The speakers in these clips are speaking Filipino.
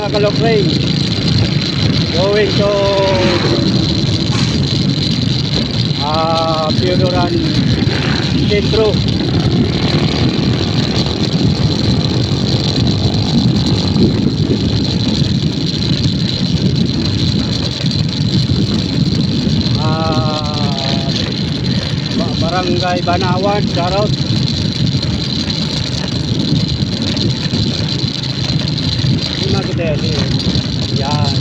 mga kalokray. Going to Pionoran Centro. Barangay Banawan, Charot. Una kita yan.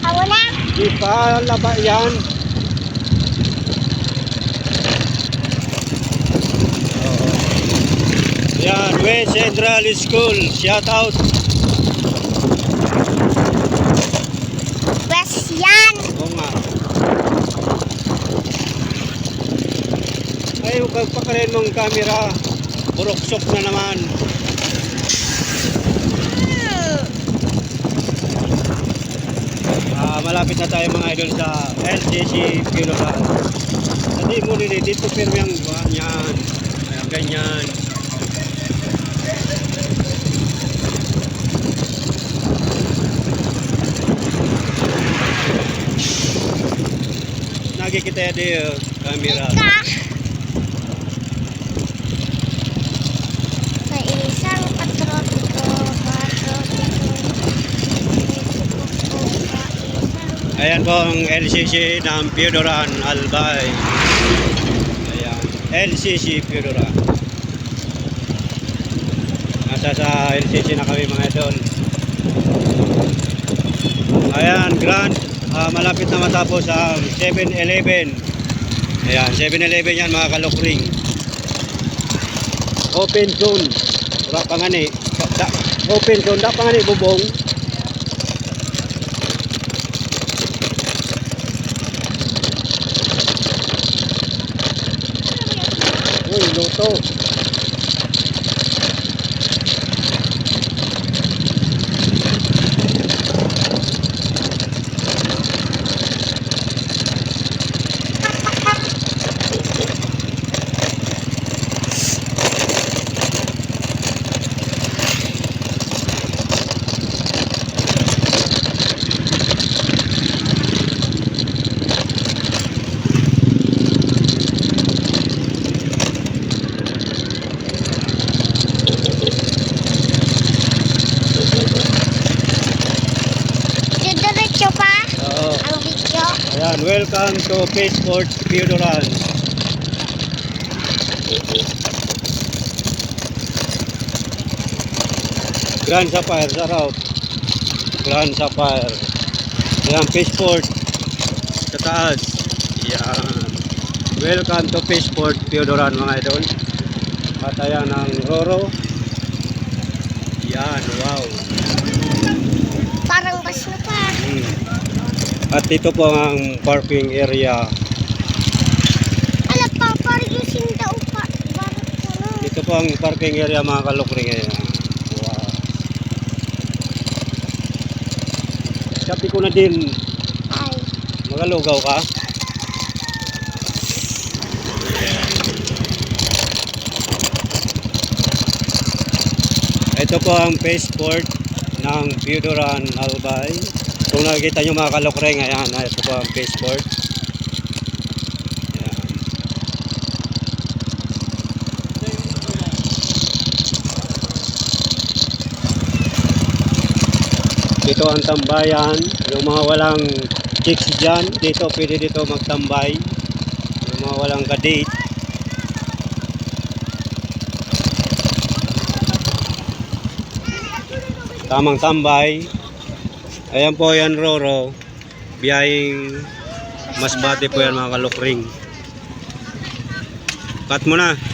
Ako na. Di pa laba yan. Yan, West Central School. Shout out. West yan. Oo nga. Ay, huwag pa rin mong camera. Buroksok na naman. Malapit na tayo mga idol sa LCC Pionoran. Hindi mo nila dito pero yung yan. Ganyan. Nakikita din camera. Sa isang patrotiko. Ayan po ang LCC ng Pionoran Albay. Ayan, LCC Pionoran. Nasa sa LCC na kami mga idol. Ayan, Grand. Malapit na matapos ang 7-Eleven. Ayan, 7-Eleven yan mga kalokring. Open zone. Wala pa nga ni. Open zone. Da pa nga ni bubong. Uy, luto. Diretso pa Oo. ang video. Ayan, welcome to Passport Pionoran. Grand Sapphire, Saraut. Grand Sapphire. Ayan, Passport. Sa taas. Ayan. Welcome to Passport Pionoran mga idol. At ayan ang Roro. Ayan, wow. Parang bus na pa. At dito po ang parking area. Ala pa, parang yung sinda upa. Barang ko no. Dito po ang parking area mga kalokring. Wow. Sabi ko na din, Ay. magalugaw ka. Ito po ang passport ng Pionoran Albay. Kung nakikita nyo mga kalokring, ayan, ito po ang passport. Ayan. Dito ang tambayan, yung mga walang chicks dyan, dito pwede dito magtambay. Yung mga walang kadate. Tamang tambay. Ayan po yan Roro. Biyahing Masbate po yan mga kalokring. Cut mo na.